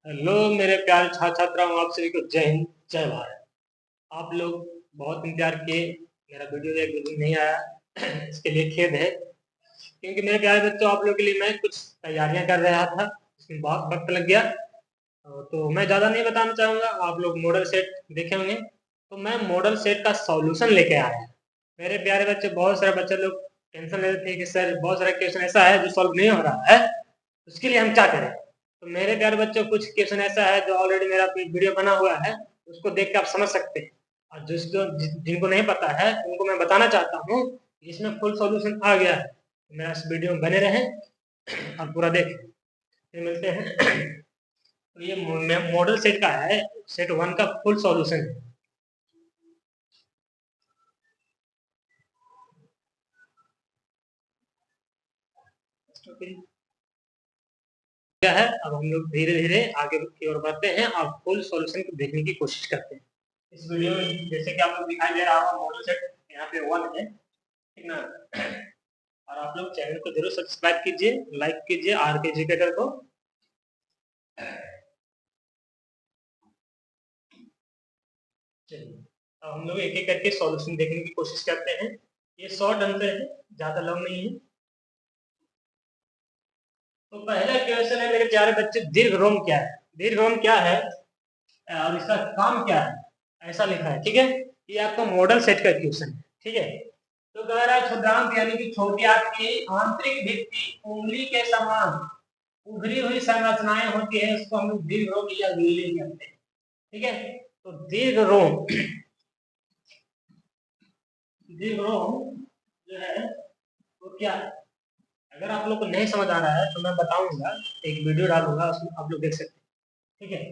Hello मेरे प्यारे छात्र छात्राओं, आप सभी को जय हिंद जय भारत। आप लोग बहुत इंतजार किए, मेरा वीडियो एक दिन नहीं आया इसके लिए खेद है, क्योंकि मेरे प्यारे बच्चों आप लोगों के लिए मैं कुछ तैयारियां कर रहा था, इसमें बहुत वक्त लग गया। तो मैं ज़्यादा नहीं बताना चाहूँगा। आप लोग मॉडल सेट देखे होंगे, तो मैं मॉडल सेट का सॉल्यूशन लेके आया। मेरे प्यारे बच्चे, बहुत सारे बच्चे लोग टेंशन लेते थे कि सर बहुत सारा क्वेश्चन ऐसा है जो सॉल्व नहीं हो रहा है, उसके लिए हम क्या करें। तो मेरे प्यारे बच्चों, कुछ क्वेश्चन ऐसा है जो ऑलरेडी मेरा वीडियो बना हुआ है, उसको देख के आप समझ सकते हैं। और जिनको नहीं पता है उनको मैं बताना चाहता हूँ, इसमें फुल सॉल्यूशन आ गया है। तो मेरा इस वीडियो में बने रहें और पूरा देखें, फिर मिलते हैं। तो ये मॉडल सेट का है, सेट 1 का फुल सॉल्यूशन है। क्या है, अब हम लोग धीरे धीरे आगे की ओर बढ़ते हैं और फुल सॉल्यूशन को देखने की कोशिश करते हैं। इस वीडियो में जैसे कि आप लोग दिखाई दे रहा होगा, मॉडल सेट यहाँ पे 1 है, ठीक ना। और आप लोग चैनल को जरूर सब्सक्राइब कीजिए, लाइक कीजिए आर के एजुकेटर को। चलिए, अब हम लोग एक एक करके सॉल्यूशन देखने की कोशिश करते हैं। ये शॉर्ट आंसर है, ज्यादा लंबा नहीं है। तो पहला क्वेश्चन है मेरे प्यारे बच्चे, दीर्घ रोम क्या है। दीर्घ रोम क्या है और इसका काम क्या है, ऐसा लिखा है, ठीक है। ये आपका मॉडल सेट का क्वेश्चन है, ठीक है। तो कह रहा है क्षुद्रांत यानी कि छोटी आंत की आंतरिक भित्ति उंगली के समान उभरी हुई संरचनाएं होती है, उसको हम लोग दीर्घ रोम या गिल्ली कहते हैं, ठीक है। तो दीर्घ रोम, दीर्घ रोम जो है वो क्या है, अगर आप लोग को नहीं समझ आ रहा है तो मैं बताऊंगा, एक वीडियो डालूंगा, उसमें आप लोग देख सकते हैं, ठीक है।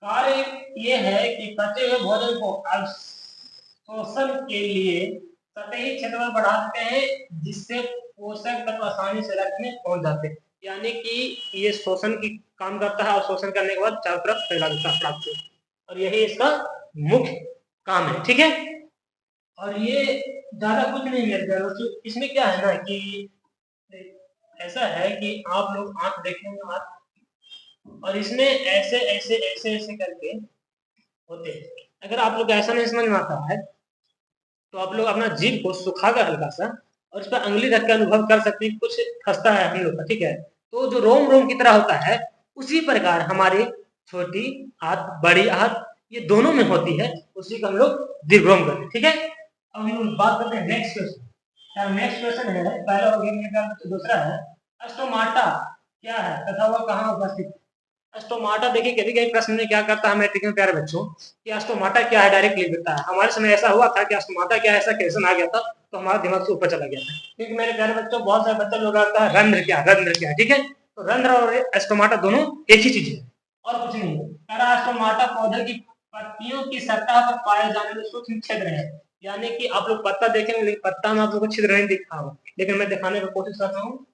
कार्य ये है कि पचे हुए भोजन को अवशोषण के लिए सतही क्षेत्र में बढ़ाते हैं, जिससे पोषक तत्व आसानी से रक्त में पहुंच जाते हैं। यानी कि ये शोषण की काम करता है और शोषण करने के बाद चारों तरफ फैला देता है प्राप्त, और यही इसका मुख्य काम है, ठीक है। और ये ज्यादा कुछ नहीं है, इसमें क्या है ना कि ऐसा है कि आप लोग आंख देखेंगे, आंख, और इसमें ऐसे ऐसे ऐसे ऐसे करके होते हैं। अगर आप लोग ऐसा नहीं समझ में आता है तो आप लोग अपना जीभ को सुखाकर हल्का सा और उस पर अंगुली रख के अनुभव कर सकते हैं, कुछ खस्ता है हम लोग का, ठीक है। तो जो रोम रोम की तरह होता है, उसी प्रकार हमारी छोटी हाथ बड़ी हाथ ये दोनों में होती है, उसी को हम लोग दीर्घरोम करते हैं, ठीक है। अब हम लोग बात करते हैं नेक्स्ट क्वेश्चन। नेक्स्ट क्वेश्चन है, पहला हो गया, दूसरा है अस्टोमाटा क्या है तथा वह कहाँ उपस्थित है। अस्टोमाटा देखिए, कभी कभी प्रश्न में क्या करता है मैट्रिक में प्यारे बच्चों, कि अस्टोमाटा क्या है डायरेक्ट लिख देता है। हमारे समय ऐसा हुआ था कि अस्टोमाटा क्या है ऐसा क्वेश्चन आ गया था, तो हमारा दिमाग से ऊपर चला गया था, क्योंकि मेरे प्यारे बच्चों बहुत सारे बच्चे लोग आता है रंध्र क्या, रंध्र क्या, ठीक है। तो रंध्र और अस्टोमाटा दोनों एक ही चीज है और कुछ नहीं है। अस्टोमाटा पौधे की पत्तियों की सतह पर पाए जाने वाले सूक्ष्म छिद्र है। यानी कि आप लोग पत्ता देखेंगे लेकिन पत्ता में आप लोग को छिद्र नहीं दिखा होगा, लेकिन मैं दिखाने की कोशिश कर रहा हूँ।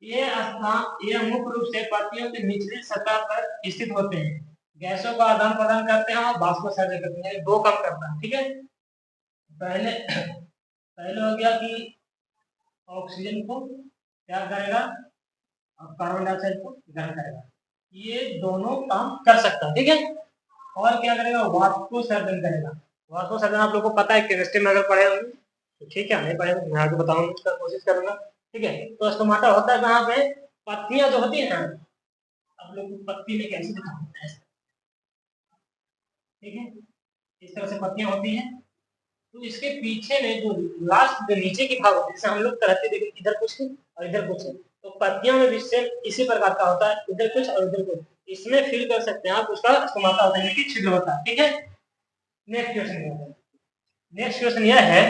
ये मुख्य रूप से पत्तियों की निचली सतह पर स्थित होते हैं, गैसों का आदान प्रदान करते हैं और वाष्पोत्सर्जन करते हैं, दो काम करता है, ठीक है। पहले पहले हो गया कि ऑक्सीजन को क्या करेगा और कार्बन डाइऑक्साइड को ग्रहण करेगा, ये दोनों काम कर सकता है, ठीक है। और क्या करेगा, वाष्पोत्सर्जन करेगा। वाष्पोत्सर्जन आप लोगों को पता है, केमिस्ट्री में अगर पढ़े होंगे तो ठीक है, नहीं पढ़े मैं आगे बताऊंगा, उसका कोशिश करूंगा, ठीक है। तो स्टोमाटा होता है कहाँ पे, पत्तियां जो होती है ना, आप लोग पत्ती में कैसे दिखाते हैं, ठीक है, इस तरह से पत्तियां होती हैं। तो इसके पीछे में जो लास्ट जो नीचे की भाग होती है, जैसे हम लोग कहते देखिए इधर कुछ है और इधर कुछ है, तो पत्तियों में भी सेम इसी प्रकार का होता है, इधर कुछ और इधर कुछ, इसमें फील कर सकते हैं आप, उसका स्टोमाटा होता है, छिद्र होता है, ठीक है। नेक्स्ट क्वेश्चन, नेक्स्ट क्वेश्चन यह है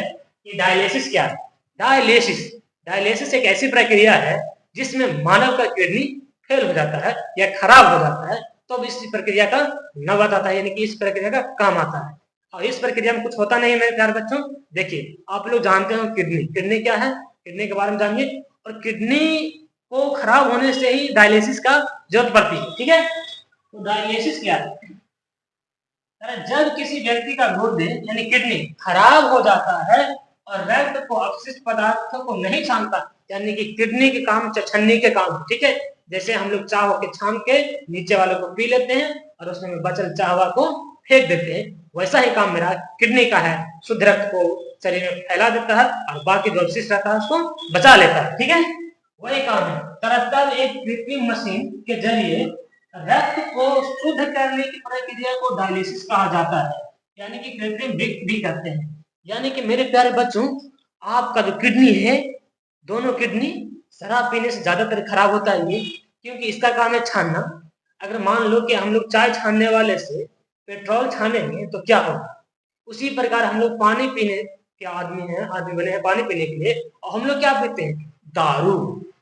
कि डायलिसिस क्या है। डायलिसिस, डायलिसिस एक ऐसी प्रक्रिया है जिसमें मानव का किडनी फेल हो जाता है या खराब हो जाता है, तो अब इस प्रक्रिया का नौबत आता है, यानी कि इस प्रक्रिया का काम आता है। और इस प्रक्रिया में कुछ होता नहीं है मेरे प्यारे बच्चों। देखिए आप लोग जानते हो किडनी, किडनी क्या है, किडनी के बारे में जानिए। और किडनी को खराब होने से ही डायलिसिस का जरूरत पड़ती है, ठीक है। तो डायलिसिस क्या है, जब किसी व्यक्ति का गुर्दे यानी किडनी खराब हो जाता है और रक्त को अपशिष्ट पदार्थों को नहीं छानता, यानी कि किडनी के काम छन्नी के काम, ठीक है, जैसे हम लोग चाह के छान के नीचे वाले को पी लेते हैं और उसमें बचल चाहवा को फेंक देते हैं, वैसा ही काम मेरा किडनी का है। शुद्ध रक्त को शरीर में फैला देता है और बाकी जो अवशिष्ट रहता है उसको बचा लेता है। ठीक है, वही काम है। दरअसल एक कृत्रिम मशीन के जरिए रक्त को शुद्ध करने की प्रक्रिया को डायलिसिस कहा जाता है, यानी कि कृत्रिम भी कहते हैं। यानी कि मेरे प्यारे बच्चों, आपका जो किडनी है, दोनों किडनी शराब पीने से ज्यादातर खराब होता है ये, क्योंकि इसका काम है छानना। अगर मान लो कि हम लोग चाय छानने वाले से पेट्रोल छानेंगे तो क्या होगा, उसी प्रकार हम लोग पानी पीने के आदमी बने हैं पानी पीने के लिए, और हम लोग क्या पीते हैं, दारू।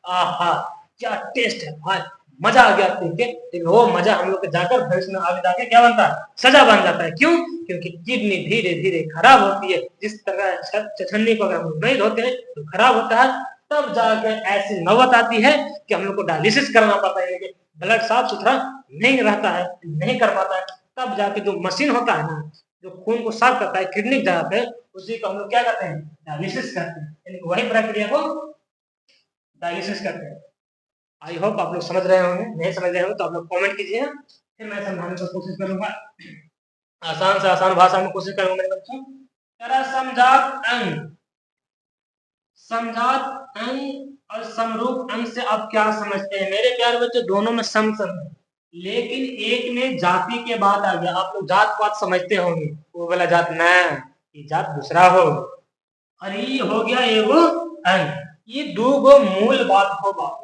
आहा, क्या टेस्ट है भाई, मजा आ गया पी के, लेकिन वो मजा हम लोग के जाकर भविष्य में आगे जाके क्या बनता है, सजा बन जाता है। क्यों? क्योंकि किडनी धीरे धीरे खराब होती है। जिस तरह छछन्नी को अगर हम नहीं धोते हैं तो खराब होता है, तब जाकर ऐसी नौबत आती है कि हम लोग को डायलिसिस करना पड़ता है, कि ब्लड साफ सुथरा नहीं रहता है, नहीं कर पाता है। तब जाके जो मशीन होता है ना, जो खून को साफ करता है किडनी की जगह पे, उसी को हम लोग क्या करते हैं, डायलिसिस करते हैं। यानी वही प्रक्रिया को डायलिसिस करते हैं। आई होप आप लोग समझ रहे होंगे, नहीं समझ रहे होंगे तो आप लोग कमेंट कीजिए, फिर मैं समझाने की कोशिश करूंगा, आसान से आसान भाषा में कोशिश करूंगा मेरे बच्चों। तरह समजात अंग और समरूप अंग से आप क्या समझते हैं मेरे प्यारे बच्चों? दोनों में सम है, लेकिन एक में जाति के बाद आ गया। आप लोग जात पात समझते होंगे, वो वाला जात ना, ये जात दूसरा हो, और ये हो गया एगो अंग। ये दो गो मूल बात हो बात,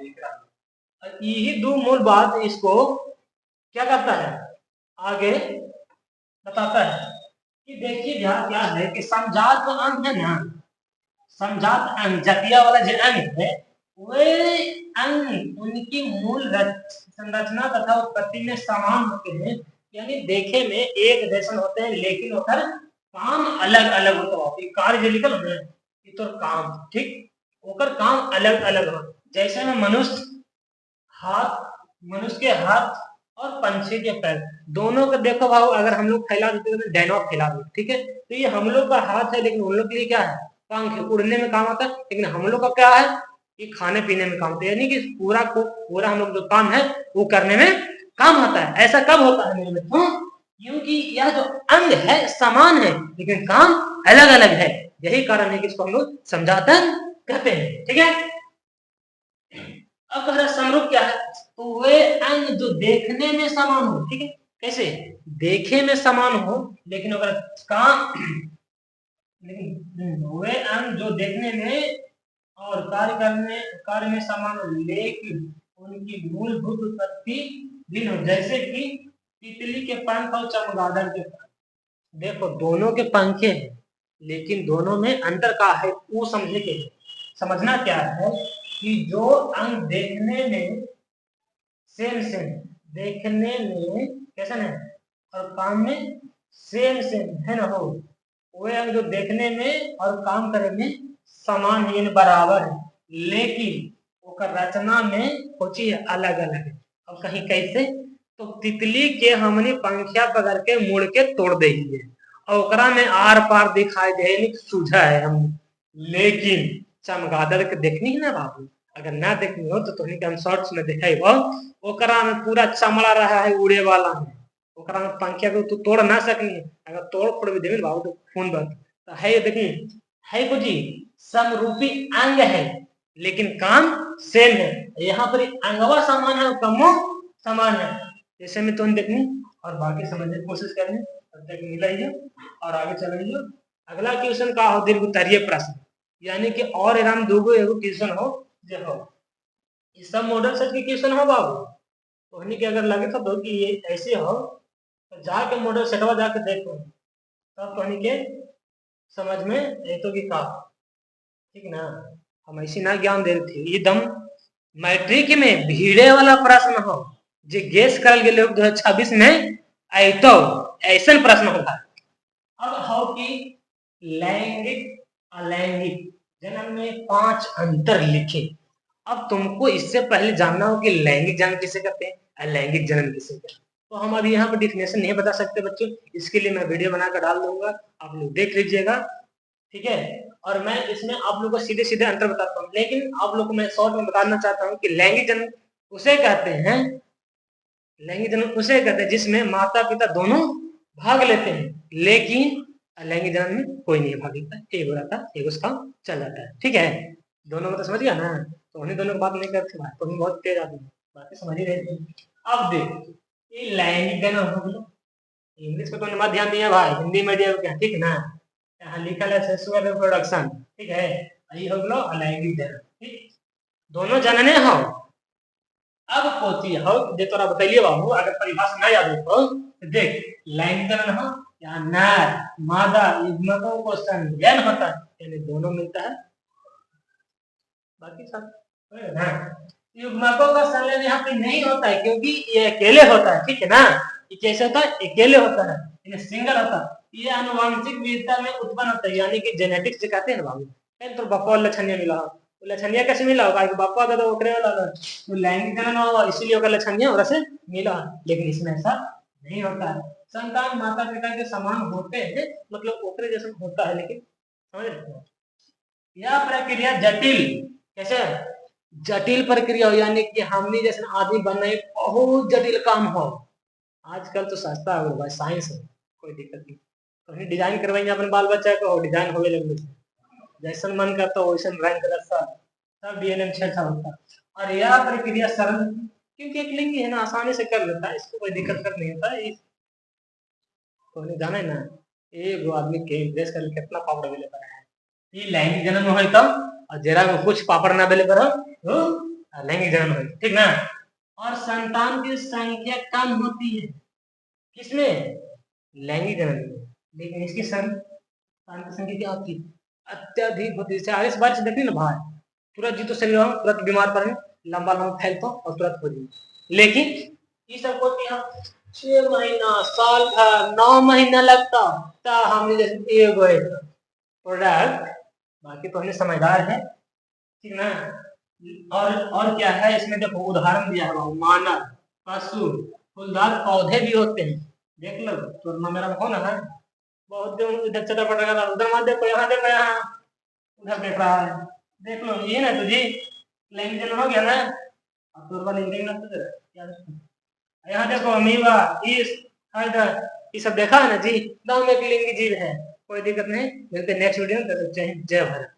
यही दो मूल बात इसको क्या करता है, आगे बताता है। कि देखिए ध्यान क्या है कि समजात जो अंग है ना, समजात अंग जातीय वाला जो अंग है, वे अंग उनकी मूल संरचना तथा उत्पत्ति में समान होते हैं, यानी देखे में एक जैसे होते हैं, लेकिन उधर काम अलग अलग होता है। कार्य जो लिखल है तो काम, ठीक, ओकर काम अलग अलग हो। जैसे में मनुष्य के हाथ और पंछी के पैर, दोनों को देखो भाव, अगर हम लोग फैला देते तो डायनॉक फैला देते, ठीक है। तो ये हम लोग का हाथ है, लेकिन उन लोग के लिए क्या है, पंख है, उड़ने में काम आता है। लेकिन हम लोग का क्या है, ये खाने पीने में काम आता है, यानी कि पूरा हम लोग जो काम है वो करने में काम आता है। ऐसा कब होता है मेरे बच्चों? क्योंकि यह जो अंग है समान है, लेकिन काम अलग अलग है। यही कारण है कि इसको हम लोग समझाता कहते हैं, ठीक है। अब कह समरूप क्या है, तो वे अंग जो देखने में समान हो, ठीक है। कैसे? देखे में समान हो, लेकिन अगर काम, लेकिन वे अंग जो देखने में और कार्य में समान हो, लेकिन उनकी मूलभूत उत्पत्ति भिन्न हो। जैसे कि तितली के पंख और चमगादड़ के पंख, देखो दोनों के पंखे हैं, लेकिन दोनों में अंतर का है, वो समझने के लिए समझना क्या है कि जो अंग देखने में सेम देखने में कैसा है और काम में सेम है ना हो, वे अंग जो देखने में और काम करने में समान है, बराबर है, लेकिन ओकर रचना में कुछ अलग अलग है। और कहीं कैसे, तो तितली के हमने पंखिया पकड़ के मुड़ के तोड़ देंगे और ओकरा में आर पार दिखाई दे सूझा है हम, लेकिन चमगादड़ के देखनी है ना बाबू, अगर ना देखनी हो तो तुमने हम शॉर्ट्स में देखा, ओकरा में पूरा चमड़ा रहा है उड़े वाला में, ओकरा में पंखिया को तू तोड़ ना सकनी, अगर तोड़ फोड़ भी देवे बाबू तो खून बन तो है। देखिए है को जी समरूपी अंग है, लेकिन काम सेम है। यहाँ पर अंगवा समान है और कमो समान है। जैसे में तुम देखनी और बाकी समझने की कोशिश करनी, तब तक मिलाइए और आगे चलेंगे। अगला क्वेश्चन का हो दीर्घ उत्तरीय प्रश्न, यानी कि और एराम दूगो एगो क्वेश्चन हो जे हो, ये सब मॉडल सेट के क्वेश्चन हो बाबू। तो के अगर लगे तो कि ये ऐसे हो तो जाके मॉडल सेटवा जाके देखो, तब तो के समझ में तो कि का, ठीक ना। हम ऐसी ना ज्ञान दे रहे थे, एकदम मैट्रिक में भीड़े वाला प्रश्न हो जे गेस कर गए 2026 में आई तो ऐसा प्रश्न होगा। अब हो कि लैंगिक अलैंगिक जन्म में 5 अंतर लिखे। अब तुमको इससे पहले जानना हो कि लैंगिक जन्म किसे कहते हैं, अलैंगिक जन्म किसे कहते हैं। तो हम अभी यहाँ पर डिफिनेशन नहीं बता सकते बच्चों, इसके लिए मैं वीडियो बनाकर डाल दूंगा, आप लोग देख लीजिएगा, ठीक है। और मैं इसमें आप लोगों को सीधे सीधे अंतर बताता हूँ, लेकिन आप लोग को मैं शॉर्ट में बताना चाहता हूँ कि लैंगिक जन्म उसे कहते हैं लैंगिक जनन, उसे कहते हैं जिसमें माता पिता दोनों भाग लेते हैं, लेकिन लैंगिक जनन में कोई नहीं भाग लेता, एक हो जाता, एक उसका चल जाता है। ठीक है, दोनों में तो समझ गया ना, तो उन्हीं दोनों की बात नहीं करते भाई, तुम बहुत तेज आदमी, बातें समझ ही रहे थे। अब देख, ये लैंगिक जनन हो गया, इंग्लिश में तो मत ध्यान दिया भाई, हिंदी मीडियम क्या, ठीक ना, यहाँ लिखा है सेक्सुअल रिप्रोडक्शन, ठीक है, यही हो गया लैंगिक जनन, ठीक, दोनों जनने हो। अब पोती हो जे तोरा बतैलिए बाबू, अगर परिभाषा ना याद हो तो देख, लैंगिक जनन हो या नर मादा युग्मकों को संजन होता है, यानी दोनों मिलता है, बाकी सब युग्मकों का संलयन यहाँ पे नहीं होता है क्योंकि ये अकेले होता है, ठीक है ना, ये कैसे होता है, अकेले होता है, ये सिंगल होता है, ये आनुवंशिक विविधता में उत्पन्न होता है, यानी कि जेनेटिक्स सिखाते हैं ना बाबू, तो बकौल लक्षणीय मिला, लक्षणीय कैसे मिला होगा, बापा दादा ओकरे वाला तो लैंगिक जनन हो, इसीलिए ओकर लक्षणीय ओकरा से मिला, लेकिन इसमें ऐसा नहीं होता है, संतान माता पिता के समान होते हैं, मतलब ओकरे जैसा होता है, लेकिन समझ रहे हो, यह प्रक्रिया जटिल, कैसे जटिल प्रक्रिया हो, यानी कि हमने जैसे आदमी बनना एक बहुत जटिल काम हो, आजकल तो सस्ता हो भाई, साइंस है, कोई दिक्कत नहीं, तो डिजाइन करवाएंगे अपने बाल बच्चा को, डिजाइन होवे लगे, जैसा मन करता हो वैसा ड्राइंग कर सब डीएनए छेड़ा होता है, और यह प्रक्रिया सरल क्योंकि एक लिंग है ना, आसानी से कर लेता है, इसको कोई दिक्कत कर नहीं होता है, तो जाना है ना, एक आदमी के ड्रेस कर कितना पापड़ मिले पर है, ये लैंगिक जनन में हो तब, और जरा में कुछ पापड़ ना मिले पर तो लैंगिक जनन हो, ठीक ना, और संतान की संख्या कम होती है, किसमें, लैंगिक जनन में, लेकिन इसकी संतान की संख्या क्या होती है, अत्यधिक होती है, 40 बार से देखी ना भाई, तुरंत जी तो शरीर तुरंत बीमार पड़े, लंबा लंबा फैलता और तुरंत हो जाए, लेकिन ये सब को 6 महीना साल भर 9 महीना लगता, ता हमने जैसे एक प्रोडक्ट, बाकी तो हमने समझदार है, ठीक ना, और क्या है इसमें, देखो उदाहरण दिया है, मानव, पशु, फूलदार पौधे भी होते हैं, देख लो तो मेरा हो ना है, बहुत इधर चटा पट रहा, उधर मत देखो, यहाँ देखो, यहाँ उधर देख रहा है, देख लो ये ना तुझे लैंगिक जनन हो गया ना, अब तो ना तुझे यहाँ देखो अमीबा, इस इधर ये सब देखा है ना जी, दाम में लिंगी जीव है, कोई दिक्कत नहीं, मिलते नेक्स्ट वीडियो में, जय भारत।